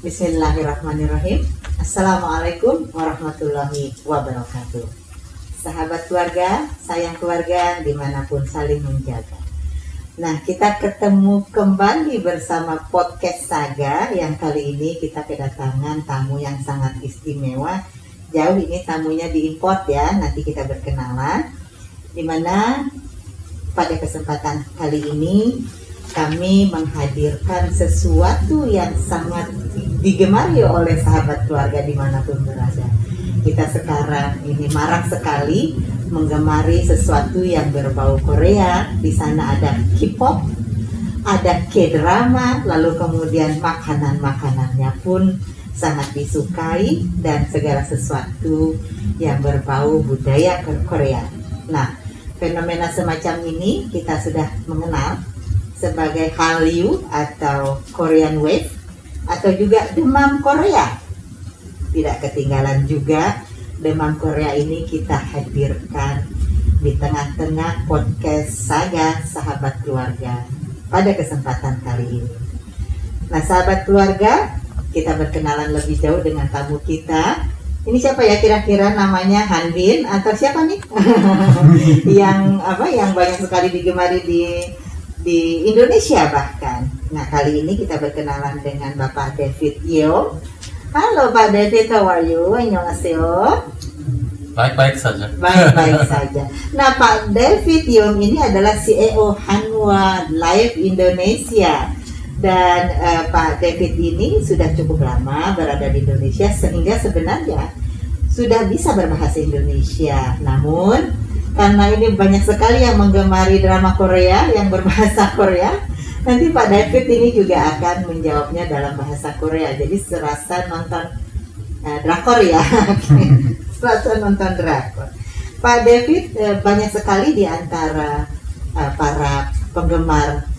Bismillahirrahmanirrahim. Assalamualaikum warahmatullahi wabarakatuh. Sahabat keluarga, sayang keluarga dimanapun saling menjaga. Nah, kita ketemu kembali bersama podcast Saga yang kali ini kita kedatangan tamu yang sangat istimewa. Jauh ini tamunya diimport ya, nanti kita berkenalan. Dimana pada kesempatan kali ini kami menghadirkan sesuatu yang sangat digemari oleh sahabat keluarga dimanapun berada. Kita sekarang ini marak sekali menggemari sesuatu yang berbau Korea. Di sana ada K-pop, ada K-drama, lalu kemudian makanan-makanannya pun sangat disukai dan segala sesuatu yang berbau budaya Korea. Nah, fenomena semacam ini kita sudah mengenal sebagai Hallyu atau Korean Wave atau juga demam Korea. Tidak ketinggalan juga demam Korea ini kita hadirkan di tengah-tengah podcast Saga Sahabat Keluarga pada kesempatan kali ini. Nah, sahabat keluarga, kita berkenalan lebih jauh dengan tamu kita. Ini siapa ya kira-kira namanya, Hanbin atau siapa nih? yang banyak sekali digemari di Indonesia bahkan. Nah, kali ini kita berkenalan dengan Bapak David Yeong. Halo Pak David, how are you? Annyeonghaseyo. Baik-baik saja. Baik-baik saja. Nah, Pak David Yeong ini adalah CEO Hanwha Life Indonesia. Dan Pak David ini sudah cukup lama berada di Indonesia sehingga sebenarnya sudah bisa berbahasa Indonesia. Namun karena ini banyak sekali yang menggemari drama Korea yang berbahasa Korea, nanti Pak David ini juga akan menjawabnya dalam bahasa Korea. Jadi serasa nonton drakor ya, serasa nonton drakor. Pak David banyak sekali di antara para penggemar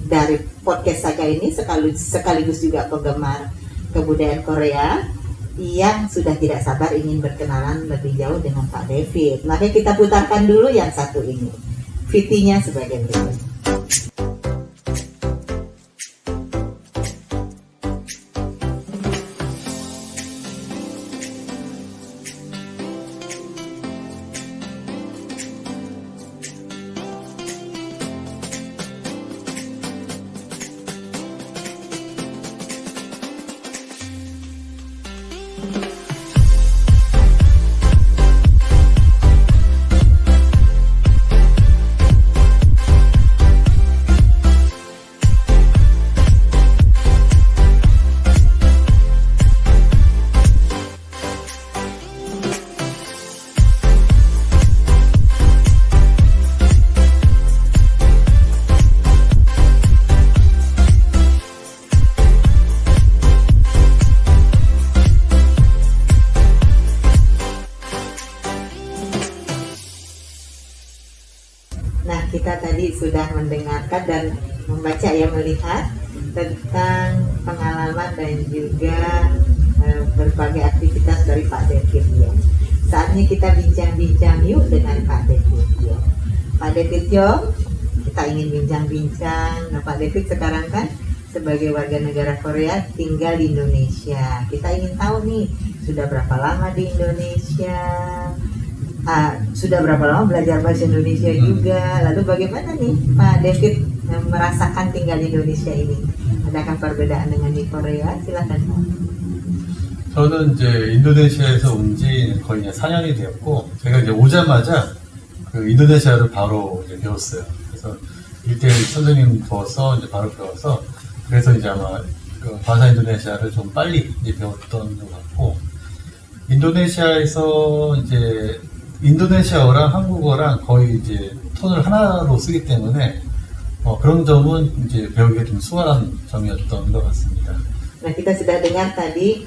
dari podcast Saga ini sekaligus juga penggemar kebudayaan Korea yang sudah tidak sabar ingin berkenalan lebih jauh dengan Pak David. Maka kita putarkan dulu yang satu ini. VT-nya sebagai berikut. Kita tadi sudah mendengarkan dan membaca melihat tentang pengalaman dan juga berbagai aktivitas dari Pak David Yeong. Saatnya kita bincang-bincang yuk dengan Pak David Yeong. Pak David Yeong, kita ingin bincang-bincang. Nah, Pak David sekarang kan sebagai warga negara Korea tinggal di Indonesia. Kita ingin tahu nih, sudah berapa lama di Indonesia? Sudah berapa lama belajar bahasa Indonesia juga? Lalu bagaimana nih Pak David merasakan tinggal di Indonesia ini? Adakah perbedaan dengan di Korea? Silakan Pak. 저는 이제 인도네시아에서 온 지 거의 4년이 되었고, 제가 이제 오자마자 그 인도네시아를 바로 이제 배웠어요. 그래서 1대1 선생님 두어서 이제 바로 배워서, 그래서 이제 아마 그 바사 인도네시아를 좀 빨리 이제 배웠던 것 같고, 인도네시아에서 이제 인도네시아어랑 한국어랑 거의 이제 톤을 하나로 쓰기 때문에 그런 점은 이제 배우기가 좀 수월한 점이었던 것 같습니다. Nah, kita sudah dengar tadi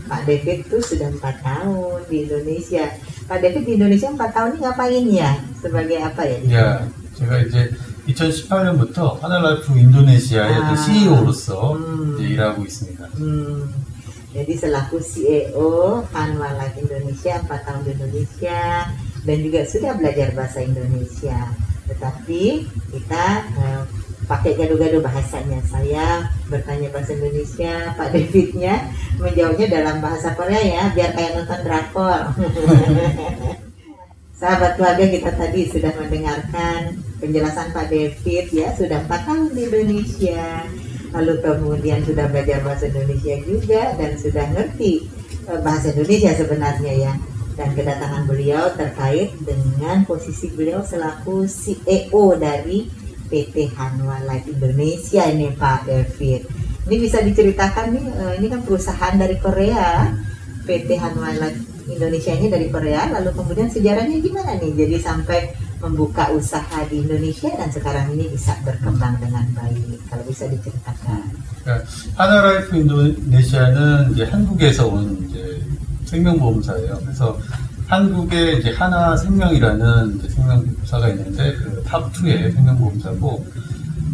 Pak David tuh sudah 4 tahun di Indonesia. Pak David di Indonesia 4 tahun ini ngapain ya? Sebagai apa ya? Ya, 제가 이제 2018년부터 하나라이프 인도네시아의 CEO로서 이제 일하고 있습니다. Jadi selaku CEO Hanwha Life Indonesia 4 tahun di Indonesia dan juga sudah belajar bahasa Indonesia. Tetapi kita pakai gado-gado bahasanya. Saya bertanya bahasa Indonesia, Pak Davidnya menjawabnya dalam bahasa Korea ya, biar kayak nonton drakor. Sahabat keluarga, kita tadi sudah mendengarkan penjelasan Pak David ya, sudah 4 tahun di Indonesia, lalu kemudian sudah belajar bahasa Indonesia juga dan sudah ngerti bahasa Indonesia sebenarnya ya. Dan kedatangan beliau terkait dengan posisi beliau selaku CEO dari PT Hanwha Life Indonesia ini Pak David. Ini bisa diceritakan nih, ini kan perusahaan dari Korea, PT Hanwha Life Indonesia ini dari Korea, lalu kemudian sejarahnya gimana nih jadi sampai membuka usaha di Indonesia dan sekarang ini bisa berkembang dengan baik, kalau bisa diceritakan. 하나라이프 인도네시아는 이제 한국에서 온 이제 생명보험사예요. 그래서 한국에 이제 하나생명이라는 이제 생명보험사가 있는데 그 탑2의 생명보험사고,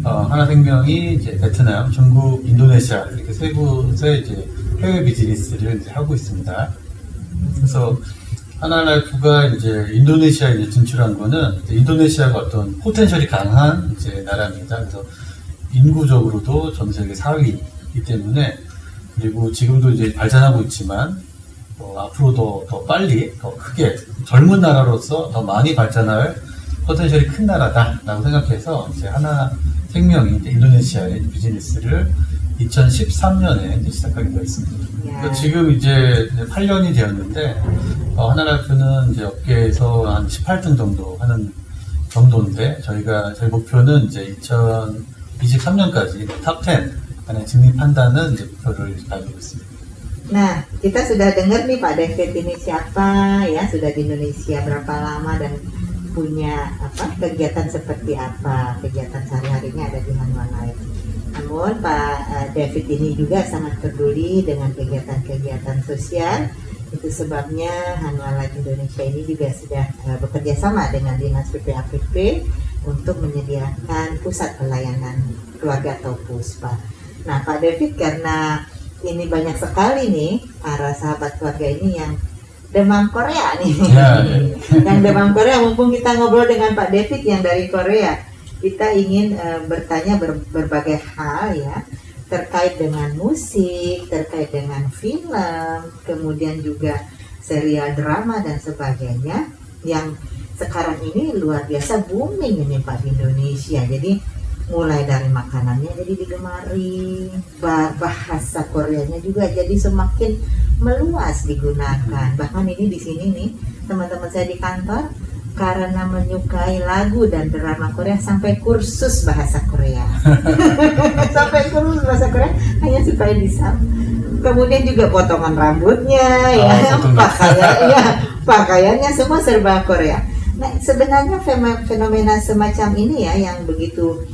하나생명이 이제 베트남, 중국, 인도네시아 이렇게 세 곳의 이제 해외 비즈니스를 이제 하고 있습니다. 그래서 하나라이프가 이제 인도네시아에 이제 진출한 거는 이제 인도네시아가 어떤 포텐셜이 강한 이제 나라입니다. 그래서 인구적으로도 전 세계 4위이기 때문에, 그리고 지금도 이제 발전하고 있지만 앞으로도 더 빨리, 더 크게 젊은 나라로서 더 많이 발전할 포텐셜이 큰 나라다라고 생각해서 이제 하나생명이 이제 인도네시아의 비즈니스를 2013년에 이제 시작하게 되었습니다. 그러니까 지금 이제 8년이 되었는데, 하나라이프는 이제 업계에서 한 18등 정도 하는 정도인데, 저희 목표는 이제 2023년까지 탑10 안에 진입한다는 이제 목표를 가지고 있습니다. Nah, kita sudah dengar nih Pak David ini siapa ya, sudah di Indonesia berapa lama dan punya kegiatan seperti apa, kegiatan sehari-harinya ada di Hanwha Life. Namun Pak David ini juga sangat peduli dengan kegiatan-kegiatan sosial. Itu sebabnya Hanwha Life Indonesia ini juga sudah bekerja sama dengan Dinas PPAPP untuk menyediakan pusat pelayanan keluarga atau PUSPA. Nah Pak David, karena ini banyak sekali nih para sahabat keluarga ini yang demam Korea nih. Yang demam Korea, mumpung kita ngobrol dengan Pak David yang dari Korea, kita ingin bertanya berbagai hal ya, terkait dengan musik, terkait dengan film, kemudian juga serial drama dan sebagainya yang sekarang ini luar biasa booming ini Pak di Indonesia. Jadi mulai dari makanannya jadi digemari, bahasa Koreanya juga jadi semakin meluas digunakan. Bahkan ini di sini nih teman-teman saya di kantor, karena menyukai lagu dan drama Korea sampai kursus bahasa Korea. Sampai kursus bahasa Korea hanya supaya bisa. Kemudian juga potongan rambutnya, pakaiannya semua serba Korea. Nah sebenarnya fenomena semacam ini ya yang begitu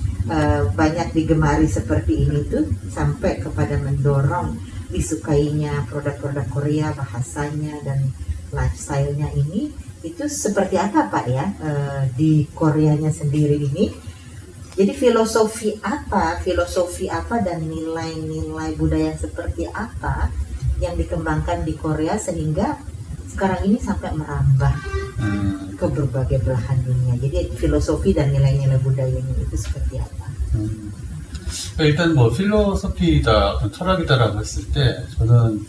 banyak digemari seperti ini tuh sampai kepada mendorong disukainya produk-produk Korea, bahasanya dan lifestyle-nya ini, itu seperti apa Pak ya di Koreanya sendiri ini? Jadi filosofi apa dan nilai-nilai budaya seperti apa yang dikembangkan di Korea sehingga sekarang ini sampai merambah ke berbagai belahan dunia. Jadi filosofi dan nilai-nilai budayanya itu seperti apa? 일단 뭐 필로소피다, 어떤 철학이다라고 했을 때 저는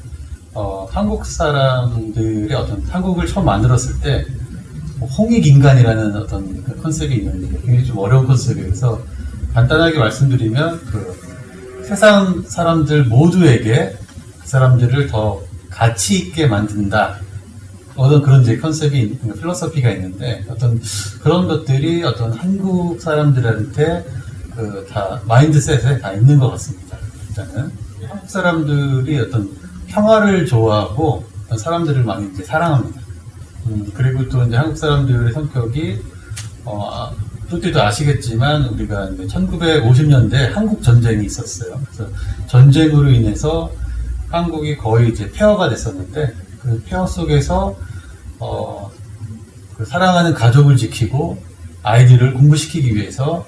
한국 사람들의 어떤 한국을 처음 만들었을 때 홍익인간이라는 어떤 컨셉이 있는데 굉장히 좀 어려운 컨셉이어서 간단하게 말씀드리면 그 세상 사람들 모두에게 그 사람들을 더 가치 있게 만든다. 어떤 그런 이제 컨셉이, 필로소피가 있는데 어떤 그런 것들이 어떤 한국 사람들한테 그 다 마인드셋에 다 있는 것 같습니다. 일단은 한국 사람들이 어떤 평화를 좋아하고 사람들을 많이 이제 사랑합니다. 그리고 또 이제 한국 사람들의 성격이 또띠도 아시겠지만 우리가 이제 1950년대 한국 전쟁이 있었어요. 그래서 전쟁으로 인해서 한국이 거의 이제 폐허가 됐었는데 그 폐허 속에서 그 사랑하는 가족을 지키고 아이들을 공부시키기 위해서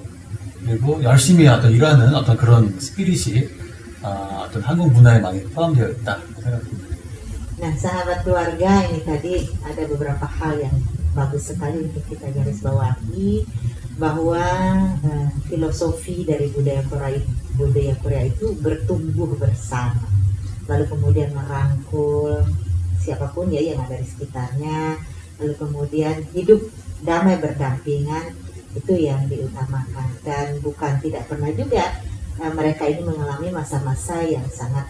그리고 열심히 일하는 어떤 그런 스피릿이 어떤 한국 문화에 많이 포함되어 있다 생각합니다. Nah, sahabat keluarga, ini tadi ada beberapa hal yang bagus sekali untuk kita garis bawahi bahwa filosofi dari budaya Korea itu bertumbuh bersama, lalu kemudian merangkul siapapun ya yang ada di sekitarnya, lalu kemudian hidup damai berdampingan, itu yang diutamakan. Dan bukan tidak pernah juga mereka ini mengalami masa-masa yang sangat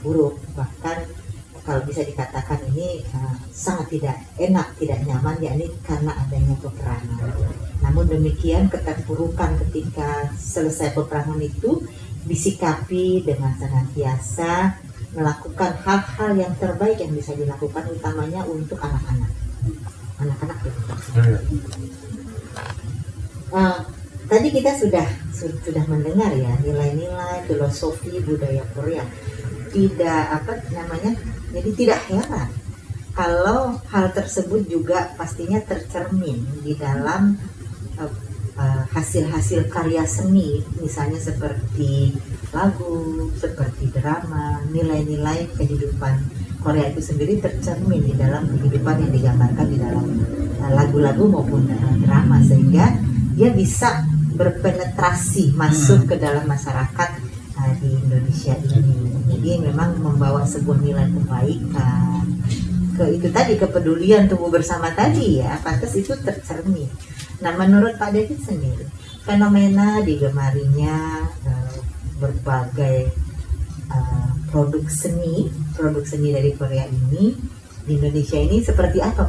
buruk, bahkan kalau bisa dikatakan ini sangat tidak enak, tidak nyaman, yakni karena adanya peperangan. Namun demikian keterpurukan ketika selesai peperangan itu disikapi dengan senantiasa melakukan hal-hal yang terbaik yang bisa dilakukan, utamanya untuk anak-anak itu. Tadi kita sudah mendengar ya nilai-nilai filosofi budaya Korea. Jadi tidak heran kalau hal tersebut juga pastinya tercermin di dalam hasil-hasil karya seni, misalnya seperti lagu, seperti drama. Nilai-nilai kehidupan Korea itu sendiri tercermin di dalam kehidupan yang digambarkan di dalam lagu-lagu maupun drama, sehingga dia bisa berpenetrasi masuk ke dalam masyarakat di Indonesia ini. Jadi memang membawa sebuah nilai kebaikan, itu tadi kepedulian tumbuh bersama tadi ya, pantas itu tercermin. Nah, menurut Pak David sendiri, fenomena digemarinya berbagai produk seni dari Korea ini di Indonesia ini seperti apa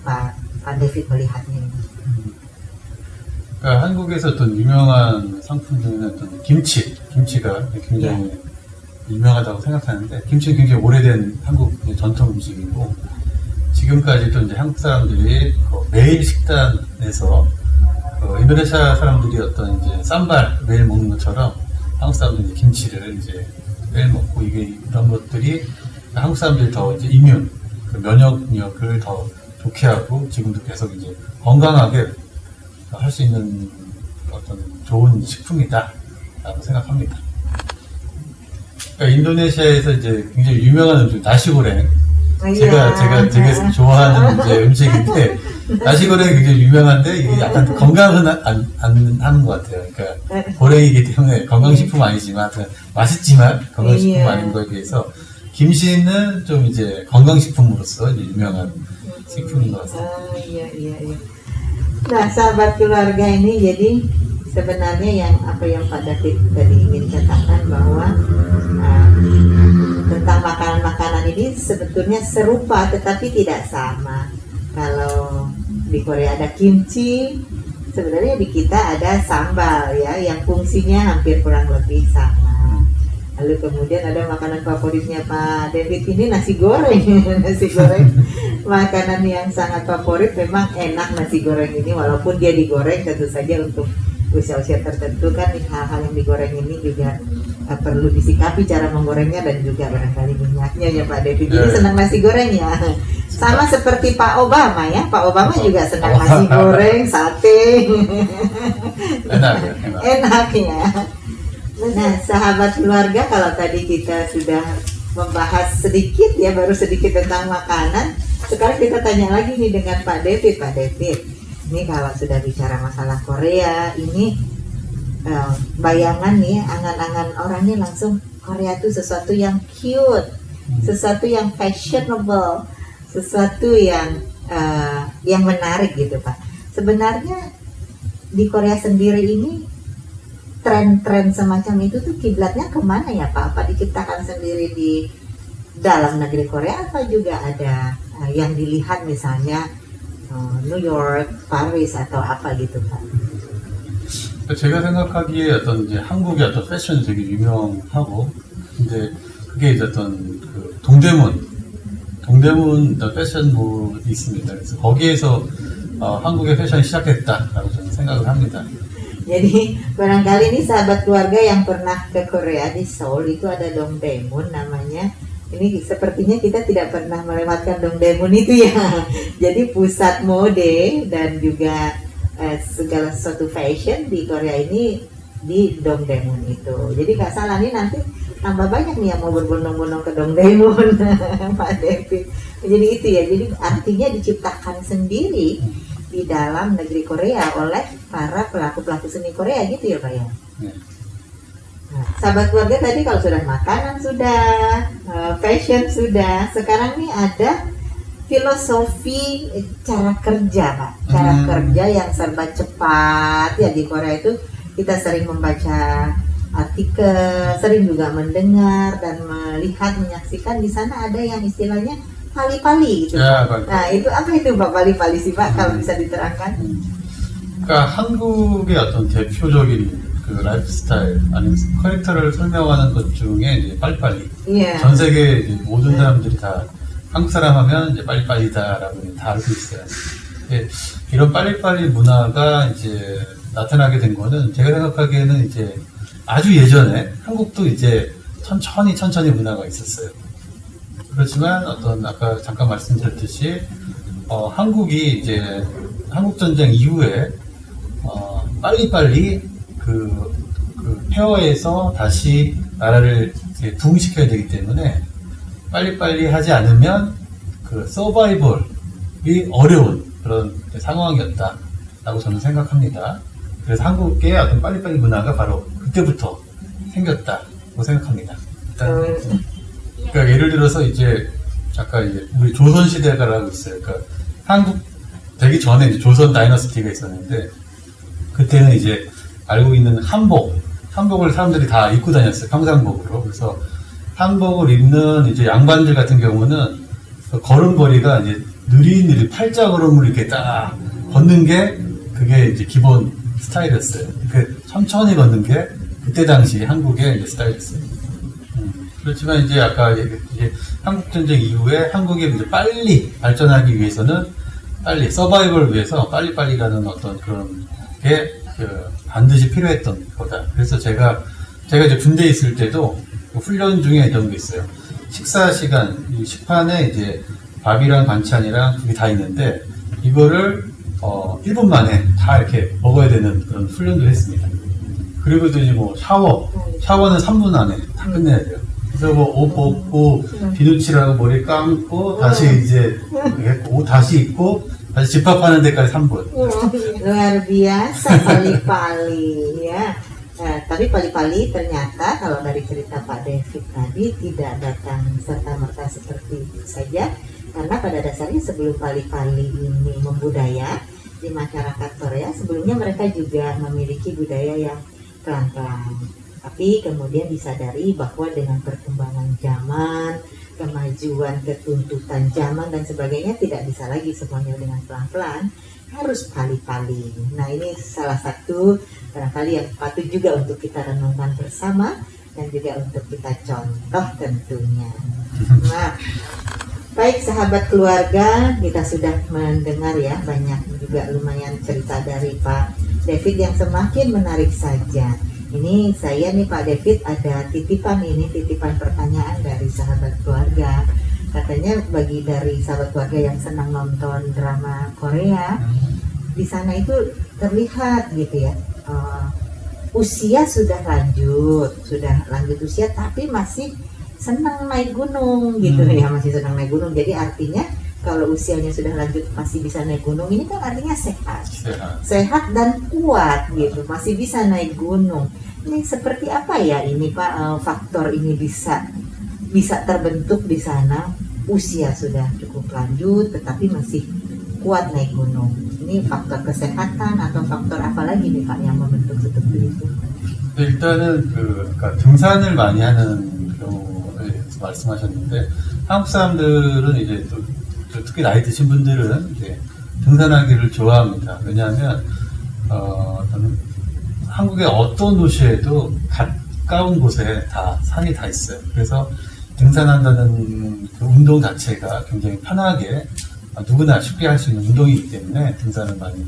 Pak David melihatnya ini? 한국에서 어떤 유명한 상품 중에는 어떤 김치가 굉장히 유명하다고 생각하는데, 김치는 굉장히 오래된 한국 전통 음식이고, 지금까지도 이제 한국 사람들이 매일 식단에서 인도네시아 사람들이 어떤 이제 쌈발 매일 먹는 것처럼 한국 사람들이 김치를 이제 매일 먹고, 이런 것들이 한국 사람들이 더 이제 면역력을 더 좋게 하고 지금도 계속 이제 건강하게 할 수 있는 어떤 좋은 식품이다라고 생각합니다. 그러니까 인도네시아에서 이제 굉장히 유명한 음식 나시고랭, 제가 되게 좋아하는 이제 음식인데, 나시고랭이 굉장히 유명한데 이게 약간 건강은 안 하는 것 같아요. 그러니까 고랭이기 때문에 건강식품 아니지만 맛있지만 건강식품 아닌 거에 비해서 김치는 좀 이제 건강식품으로서 이제 유명한 식품인 것 같습니다. Nah, sahabat keluarga ini, jadi sebenarnya yang Pak David tadi ingin katakan bahwa tentang makanan-makanan ini sebetulnya serupa tetapi tidak sama. Kalau di Korea ada kimchi, sebenarnya di kita ada sambal ya, yang fungsinya hampir kurang lebih sama. Lalu kemudian ada makanan favoritnya Pak David ini nasi goreng. Nasi goreng makanan yang sangat favorit, memang enak nasi goreng ini, walaupun dia digoreng tentu saja untuk usia-usia tertentu kan hal-hal yang digoreng ini juga perlu disikapi cara menggorengnya dan juga barangkali minyaknya ya Pak David. Jadi senang nasi goreng ya. Sama seperti Pak Obama ya. Pak Obama juga senang nasi goreng, sate. Enak ya. Nah, sahabat keluarga, kalau tadi kita sudah membahas sedikit ya, baru sedikit tentang makanan, sekarang kita tanya lagi nih dengan Pak David. Pak David, ini kalau sudah bicara masalah Korea, ini bayangan nih, angan-angan orangnya langsung Korea itu sesuatu yang cute, sesuatu yang fashionable, sesuatu yang menarik gitu Pak. Sebenarnya di Korea sendiri ini tren-tren semacam itu tuh kiblatnya kemana ya Pak? Apa diciptakan sendiri di dalam negeri Korea atau juga ada yang dilihat misalnya New York, Paris atau apa gitu Pak? 제가 생각하기에 어떤 이제 한국의 어떤 패션이 되게 유명하고, 근데 그게 이제 어떤 그 동대문 패션몰이 있습니다. 그래서 거기에서 한국의 패션이 시작했다라고 저는 생각을 합니다. Jadi barangkali ini sahabat keluarga yang pernah ke Korea, di Seoul itu ada Dongdaemun namanya. Ini sepertinya kita tidak pernah melewatkan Dongdaemun itu ya. Jadi pusat mode dan juga segala sesuatu fashion di Korea ini di Dongdaemun itu. Jadi nggak salah nih, nanti tambah banyak nih yang mau berbondong-bondong ke Dongdaemun Pak David. Jadi itu ya, jadi artinya diciptakan sendiri di dalam negeri Korea oleh para pelaku-pelaku seni Korea gitu ya Pak ya. Nah, sahabat keluarga tadi kalau sudah makanan sudah, fashion sudah, sekarang nih ada filosofi cara kerja Pak, cara kerja yang serba cepat ya. Di Korea itu kita sering membaca artikel, sering juga mendengar dan melihat, menyaksikan di sana ada yang istilahnya pali-pali gitu. Ya, nah itu apa itu Pak pali-pali sih Pak kalau bisa diterangkan? 그러니까 한국의 어떤 대표적인 그 라이프 스타일 아니면 캐릭터를 설명하는 것 중에 이제 빨리빨리. 예. 전 세계 이제 모든 사람들이 다 한국 사람 하면 이제 빨리빨리다라고 다 알고 있어요. 이런 빨리빨리 문화가 이제 나타나게 된 거는 제가 생각하기에는 이제 아주 예전에 한국도 이제 천천히 문화가 있었어요. 그렇지만 어떤 아까 잠깐 말씀드렸듯이 한국이 이제 한국 전쟁 이후에 빨리빨리 그 폐허에서 다시 나라를 이제 부흥시켜야 되기 때문에 빨리빨리 하지 않으면 그 서바이벌이 어려운 그런 상황이었다라고 저는 생각합니다. 그래서 한국의 어떤 빨리빨리 문화가 바로 그때부터 생겼다고 생각합니다. 일단 그러니까 예를 들어서 이제 아까 이제 우리 조선 시대가라고 있어요. 그러니까 한국 되기 전에 이제 조선 다이너스티가 있었는데 그때는 이제 알고 있는 한복을 사람들이 다 입고 다녔어요. 평상복으로. 그래서 한복을 입는 이제 양반들 같은 경우는 걸음걸이가 이제 느릿느릿 팔자걸음을 이렇게 딱 걷는 게 그게 이제 기본 스타일이었어요. 그 천천히 걷는 게 그때 당시 한국의 이제 스타일이었어요. 그렇지만 이제 아까 이제 한국 전쟁 이후에 한국이 이제 빨리 발전하기 위해서는 빨리 서바이벌을 위해서 빨리빨리라는 어떤 그런 게 반드시 필요했던 거다. 그래서 제가 이제 군대에 있을 때도 훈련 중에 이런 게 있어요. 식사 시간, 이 식판에 이제 밥이랑 반찬이랑 그게 다 있는데 이거를 1분 만에 다 이렇게 먹어야 되는 그런 훈련도 했습니다. 그리고 또 이제 뭐 샤워는 3분 안에 다 끝내야 돼요. 그래서 뭐 옷 벗고 비누칠하고 머리 감고 다시 이제 옷 다시 입고 다시 집합하는 데까지 3분. Luar biasa pali-pali ya. Tapi pali-pali ternyata kalau dari cerita Pak David tadi tidak datang serta-merta seperti itu saja, karena pada dasarnya sebelum pali-pali ini membudaya di masyarakat Korea, sebelumnya mereka juga memiliki budaya yang pelan-pelan. Tapi kemudian disadari bahwa dengan perkembangan zaman, kemajuan, ketuntutan zaman dan sebagainya tidak bisa lagi semuanya dengan pelan-pelan, harus pali-pali. Nah ini salah satu barangkali yang patut juga untuk kita renungkan bersama dan juga untuk kita contoh tentunya. Nah, baik sahabat keluarga, kita sudah mendengar ya banyak juga lumayan cerita dari Pak David yang semakin menarik saja. Ini saya nih Pak David ada titipan pertanyaan dari sahabat keluarga. Katanya bagi dari sahabat keluarga yang senang nonton drama Korea, di sana itu terlihat gitu ya, usia sudah lanjut usia tapi masih senang naik gunung gitu ya, masih senang naik gunung. Jadi artinya kalau usianya sudah lanjut masih bisa naik gunung, ini kan artinya sehat dan kuat gitu, masih bisa naik gunung. Ini seperti apa ya ini Pak, faktor ini bisa terbentuk di sana, usia sudah cukup lanjut tetapi masih kuat naik gunung. Ini faktor kesehatan atau faktor apa lagi nih Pak yang membentuk seperti itu? 일단은 그러니까 등산을 많이 하는 경우에 대해서 말씀하셨는데 한국 사람들은 이제 또 특히 나이 드신 분들은 이제 등산하기를 좋아합니다. 왜냐하면 한국의 어떤 도시에도 가까운 곳에 다 산이 다 있어요. 그래서 등산한다는 그 운동 자체가 굉장히 편하게 누구나 쉽게 할 수 있는 운동이기 때문에 등산을 많이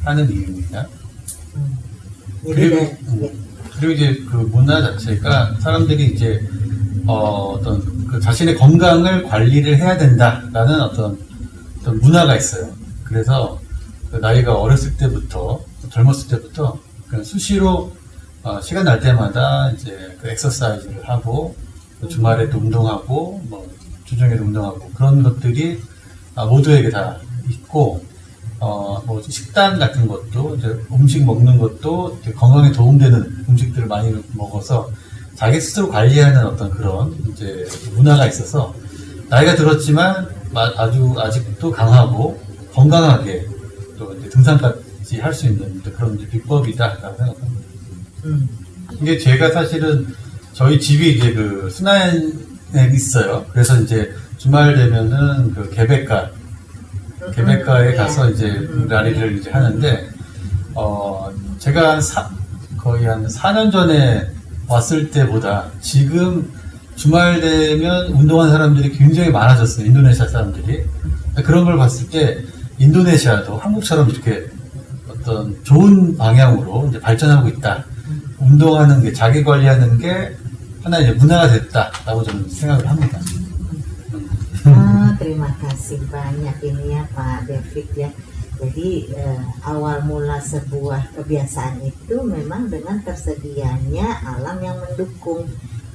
하는 이유입니다. 그리고 이제 그 문화 자체가 사람들이 이제 어떤 그 자신의 건강을 관리를 해야 된다라는 어떤 문화가 있어요. 그래서 그 나이가 어렸을 때부터 젊었을 때부터 그냥 수시로 시간 날 때마다 이제 그 엑서사이즈를 하고 주말에 또 운동하고 뭐 주중에도 운동하고 그런 것들이 모두에게 다 있고 뭐 식단 같은 것도 이제 음식 먹는 것도 이제 건강에 도움되는 음식들을 많이 먹어서 자기 스스로 관리하는 어떤 그런 이제 문화가 있어서 나이가 들었지만 아직도 강하고 건강하게 또 이제 등산까지 할 수 있는 그런 이제 비법이다라고 생각합니다. 이게 제가 사실은 저희 집이 이제 그 순안에 있어요. 그래서 이제 주말 되면은 그 개백가에 가서 이제 라리를 이제 하는데, 제가 거의 한 4년 전에 왔을 때보다 지금 주말 되면 운동하는 사람들이 굉장히 많아졌어요. 인도네시아 사람들이. 그런 걸 봤을 때 인도네시아도 한국처럼 이렇게 어떤 좋은 방향으로 이제 발전하고 있다. 운동하는 게, 자기 관리하는 게 하나의 이제 문화가 됐다라고 저는 생각을 합니다. Terima kasih banyak ini ya Pak David ya. Jadi awal mula sebuah kebiasaan itu memang dengan tersedianya alam yang mendukung.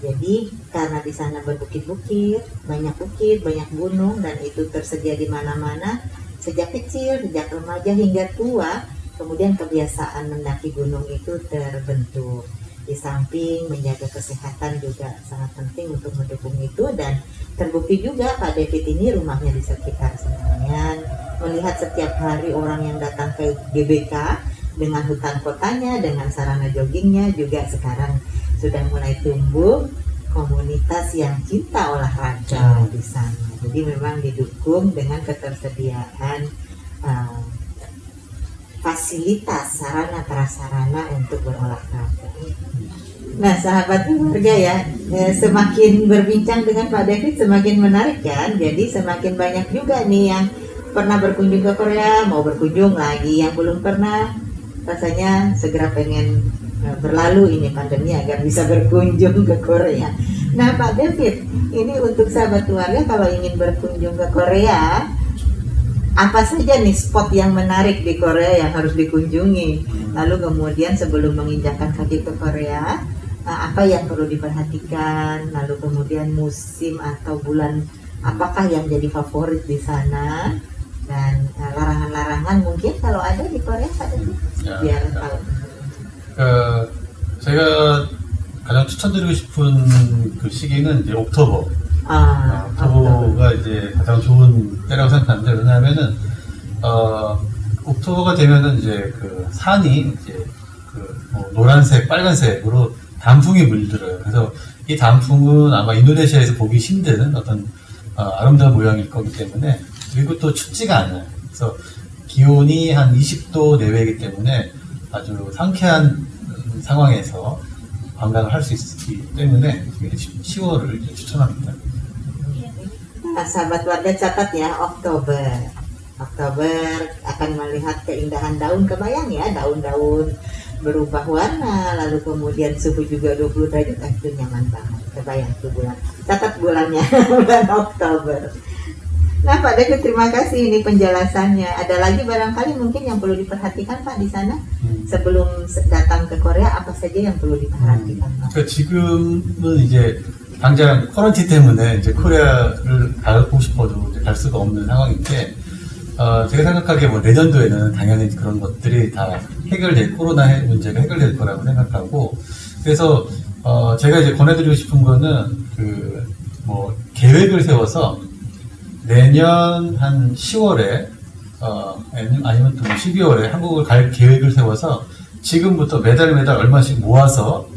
Jadi karena di sana berbukit-bukit, banyak gunung dan itu tersedia di mana-mana sejak kecil, sejak remaja hingga tua. Kemudian kebiasaan mendaki gunung itu terbentuk. Di samping menjaga kesehatan juga sangat penting untuk mendukung itu, dan terbukti juga Pak David ini rumahnya di sekitar Senayan, melihat setiap hari orang yang datang ke GBK dengan hutan kotanya, dengan sarana joggingnya juga sekarang sudah mulai tumbuh komunitas yang cinta olahraga di sana. Jadi memang didukung dengan ketersediaan fasilitas sarana-prasarana untuk berolahraga. Nah, sahabat keluarga ya, semakin berbincang dengan Pak David semakin menarik kan. Jadi semakin banyak juga nih yang pernah berkunjung ke Korea, mau berkunjung lagi, yang belum pernah rasanya segera pengen berlalu ini pandemi agar bisa berkunjung ke Korea. Nah Pak David, ini untuk sahabat keluarga kalau ingin berkunjung ke Korea, apa saja nih spot yang menarik di Korea yang harus dikunjungi? Lalu kemudian sebelum menginjakkan kaki ke Korea, apa yang perlu diperhatikan? Lalu kemudian musim atau bulan apakah yang jadi favorit di sana? Dan larangan-larangan mungkin kalau ada di Korea Pak David, biar tahu. 제가 가장 추천드리고 싶은 그 시기는 이제 옥토버. 옥토버가 이제 가장 좋은 때라고 생각하는데, 왜냐하면은 옥토버가 되면은 이제 그 산이 이제 뭐 노란색, 빨간색으로 단풍이 물들어요. 그래서 이 단풍은 아마 인도네시아에서 보기 힘든 어떤 아름다운 모양일 거기 때문에, 그리고 또 춥지가 않아요. 그래서 기온이 한 20도 내외이기 때문에 아주 상쾌한 상황에서 관광을 할 수 있기 때문에 10월을 추천합니다. Sahabat warga catat ya, Oktober akan melihat keindahan daun, kebayang ya, daun-daun berubah warna, lalu kemudian suhu juga 20 derajat, itu nyaman banget, kebayang tuh bulan, catat bulannya bulan Oktober. Nah Pak David, terima kasih ini penjelasannya. Ada lagi barangkali mungkin yang perlu diperhatikan Pak di sana sebelum datang ke Korea, apa saja yang perlu diperhatikan Pak? 지금은 이제 당장 코런티 때문에 이제 코리아를 가고 싶어도 이제 갈 수가 없는 상황인데, 제가 생각하기에 뭐 내년도에는 당연히 그런 것들이 다 코로나 문제가 해결될 거라고 생각하고, 그래서 제가 이제 권해드리고 싶은 거는 그 뭐 계획을 세워서 내년 한 10월에 아니면 또 12월에 한국을 갈 계획을 세워서 지금부터 매달 얼마씩 모아서,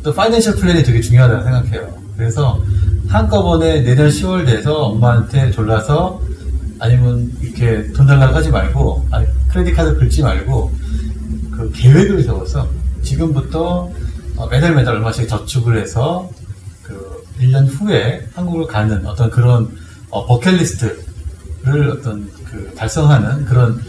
또 파이낸셜 플랜이 되게 중요하다고 생각해요. 그래서 한꺼번에 내년 10월 돼서 엄마한테 졸라서, 아니면 이렇게 돈 달라고 하지 말고, 크레딧 카드 긁지 말고, 그 계획을 세워서 지금부터 매달 얼마씩 저축을 해서 그 1년 후에 한국을 가는 어떤 그런 버킷리스트를 어떤 그 달성하는 그런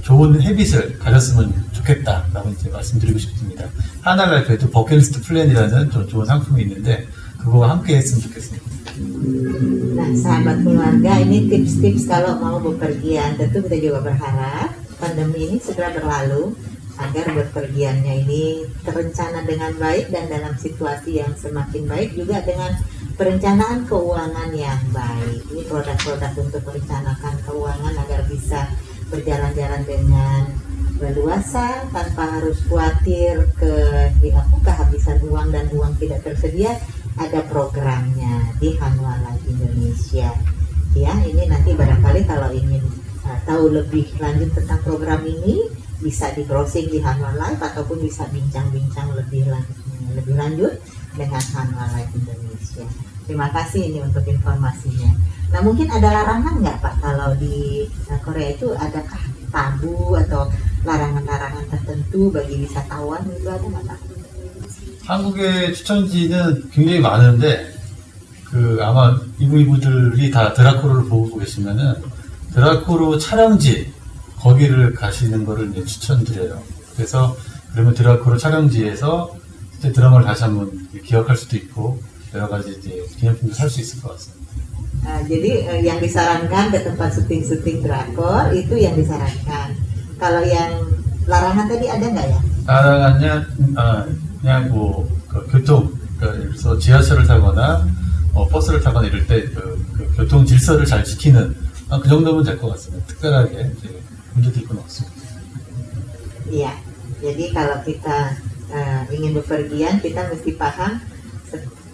좋은 헤빗을 가졌으면 좋겠다라고 이제 말씀드리고 싶습니다. 하나라이프에도 버킷리스트 플랜이라는 좀 좋은 상품이 있는데 그거와 함께 했으면 좋겠습니다. Nah sahabat keluarga, ini tips-tips kalau mau bepergian. Tentu kita juga berharap pandemi ini segera berlalu agar bepergiannya ini terencana dengan baik dan dalam situasi yang semakin baik, juga dengan perencanaan keuangan yang baik. Ini produk-produk untuk merencanakan keuangan agar bisa berjalan-jalan dengan leluasa tanpa harus khawatir kehabisan uang dan uang tidak tersedia. Ada programnya di Hanwha Life Indonesia. Ya, ini nanti barangkali kalau ingin tahu lebih lanjut tentang program ini bisa di browsing di Hanwha Life ataupun bisa bincang-bincang lebih lanjut dengan Hanwha Life Indonesia. Terima kasih ini untuk informasinya. Nah, mungkin ada larangan nggak Pak kalau di Korea itu adakah tabu atau larangan-larangan tertentu bagi wisatawan itu ada nggak Pak? 한국의 추천지는 굉장히 많은데 아마 이분들이 다 드라코르를 보고 계시면은 드라코르 촬영지 거기를 가시는 거를 이제 추천드려요. 그래서 그러면 드라코르 촬영지에서 이제 드라마를 다시 한번 기억할 수도 있고 여러 가지 이제 기념품도 살 수 있을 것 같습니다. Jadi yang disarankan ke tempat syuting drakor itu yang disarankan. Kalau yang larangan tadi ada nggak ya? larangannya 그냥 교통 그래서 지하철을 타거나 버스를 타거나 이럴 때 그 교통 질서를 잘 지키는 그 정도면 될 것 같습니다. 특별하게 문제될 건 없습니다. Iya, jadi kalau kita ingin bepergian kita mesti paham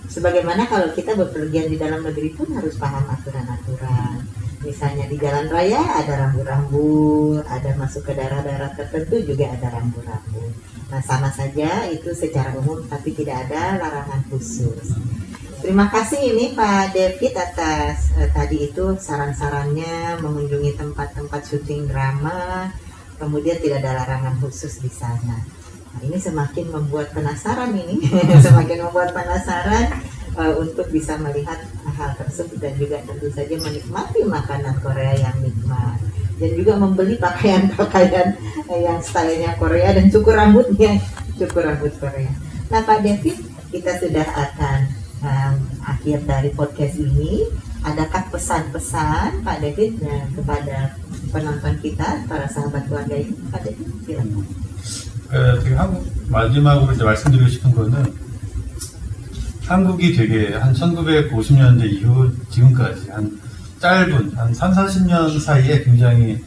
sebagaimana kalau kita bepergian di dalam negeri pun harus paham aturan-aturan. Misalnya di jalan raya ada rambu-rambu, ada masuk ke daerah-daerah tertentu juga ada rambu-rambu. Nah, sama saja itu secara umum tapi tidak ada larangan khusus. Terima kasih ini Pak David atas tadi itu saran-sarannya mengunjungi tempat-tempat syuting drama, kemudian tidak ada larangan khusus di sana. Nah, ini semakin membuat penasaran ini, untuk bisa melihat hal tersebut dan juga tentu saja menikmati makanan Korea yang nikmat dan juga membeli pakaian-pakaian yang stylenya Korea dan cukur rambut Korea. Nah Pak David, kita sudah akan akhir dari podcast ini. Adakah pesan-pesan Pak David kepada penonton kita, para sahabat keluarga ini? Pak David, silakan. 마지막으로 이제 말씀드리고 싶은 거는 한국이 되게 한 1950년대 이후 지금까지 한 3, 40년 사이에 굉장히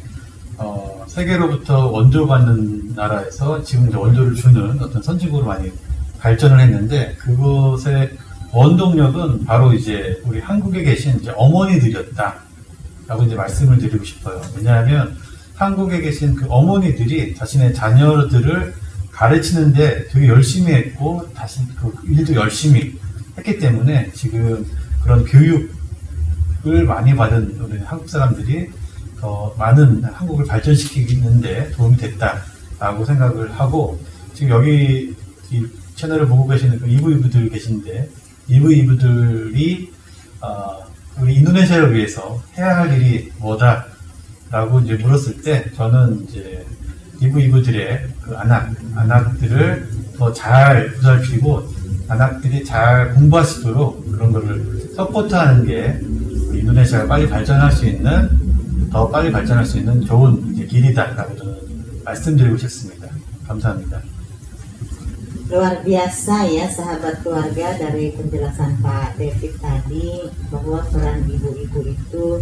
세계로부터 원조받는 나라에서 지금 이제 원조를 주는 어떤 선진국으로 많이 발전을 했는데 그것의 원동력은 바로 이제 우리 한국에 계신 이제 어머니들이었다라고 이제 말씀을 드리고 싶어요. 왜냐하면 한국에 계신 그 어머니들이 자신의 자녀들을 가르치는데 되게 열심히 했고 다시 그 일도 열심히 했기 때문에 지금 그런 교육을 많이 받은 우리 한국 사람들이 더 많은 한국을 발전시키는데 도움이 됐다라고 생각을 하고 지금 여기 이 채널을 보고 계시는 그 이브이브들 계신데 이브이브들이 우리 인도네시아를 위해서 해야 할 일이 뭐다라고 이제 물었을 때 저는 이제 이브이브들의 그 안악들을 더 잘 보살피고 안악들이 잘 공부하시도록 그런 거를 서포트하는 게 우리 인도네시아가 더 빨리 발전할 수 있는 좋은 이제 길이다라고 저는 말씀드리고 싶습니다. 감사합니다. Luar biasa ya sahabat keluarga dari penjelasan Pak David tadi bahwa peran ibu-ibu itu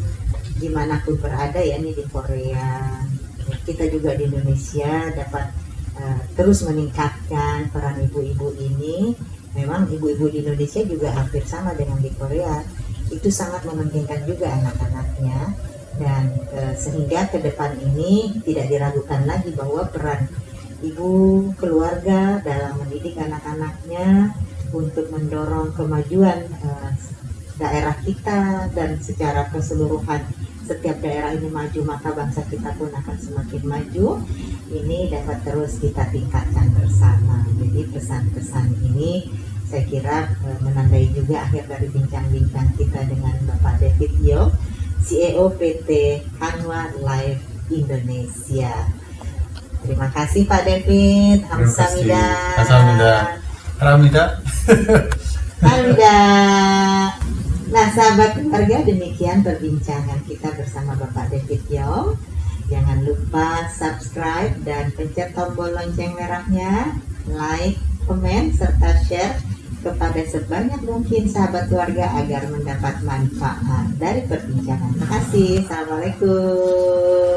dimanapun berada ya ini di Korea, kita juga di Indonesia dapat terus meningkatkan peran ibu-ibu ini. Memang ibu-ibu di Indonesia juga hampir sama dengan di Korea, itu sangat mementingkan juga anak-anaknya dan sehingga ke depan ini tidak diragukan lagi bahwa peran ibu keluarga dalam mendidik anak-anaknya untuk mendorong kemajuan daerah kita dan secara keseluruhan setiap daerah ini maju maka bangsa kita pun akan semakin maju. Ini dapat terus kita tingkatkan bersama. Jadi pesan-pesan ini saya kira menandai juga akhir dari bincang-bincang kita dengan Bapak David Yeoh, CEO PT Hanwha Life Indonesia. Terima kasih Pak David. Hamsamida. Hamsamida. Nah sahabat keluarga, demikian perbincangan kita bersama Bapak David Yeoh. Jangan lupa subscribe dan pencet tombol lonceng merahnya, like, komen, serta share kepada sebanyak mungkin sahabat keluarga agar mendapat manfaat dari perbincangan. Terima kasih. Assalamualaikum.